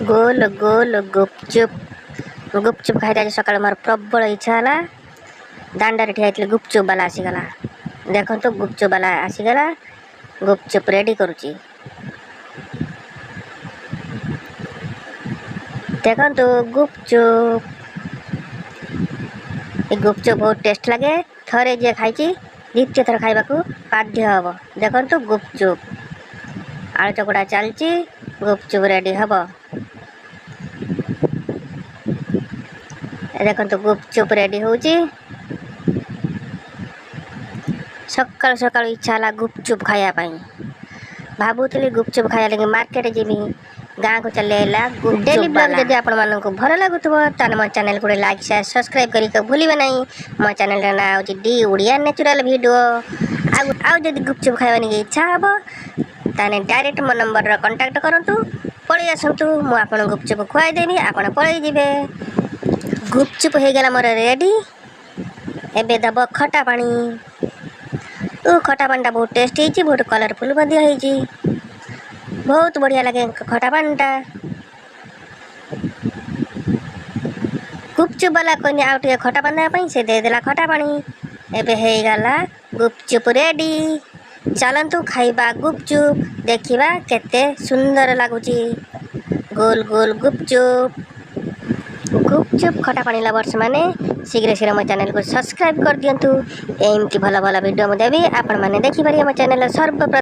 गोल गोल गुपचुप गुपचुप खाई सकाल मोर प्रबल इच्छा है। दांडा ठिया गुपचुप बाला आसीगला। देखो तो गुपचुप बाला आसीगला। गुपचुप रेडी करुची। देखो तो गुपचुप गुपचुप बहुत टेस्ट लगे। थरे जे खाई द्वितीय थर खाइबा को बाध्य हम। देखो तो गुपचुप आलू चकड़ा चलची। गुपचुप रेडी हम। देखो तो गुपचुप रेडी होची। सकाल सकाल इच्छा है गुपचुप खायापाई। भावुली गुपचुप खाया लगे मार्केट जीवी गाँ को चले डेली ब्लॉग जब आपण मानक भल लगुव ताने मो चैनल को लाइक शेयर सब्सक्राइब करके भूलिबे नहीं। मो चैनल ना होची डी उड़िया नेचुरल वीडियो। आउ जदि गुपचुप खाइबा नहीं इच्छा हम ताने डायरेक्ट मो नंबर रो कांटेक्ट करंतु पळै आसंतु। मो आपन गुपचुप खुआई देबी आपन पळै जिवे। गुपचुप हो गला मोर रेडी। एबे दब खटा पानी। खटा पानी बहुत टेस्टी है। बहुत कलरफुल बहुत बढ़िया लगे खटा पानी टा। गुपचुप वाला कहनी आउ खटा पानी से देदेला खटा पानी। एबे हो गला गुपचुप रेडी। चलतु खाइबा गुपचुप देखिबा केते सुंदर लगुची। गोल गोल गुपचुप गुपचुप खटा पानी लवर्स माने शीघ्र शीघ्र मो चैनल को सब्सक्राइब कर दियंतु। एमती भल भल वीडियो देवी आपण माने देखि पारिबे मो चैनल सर्व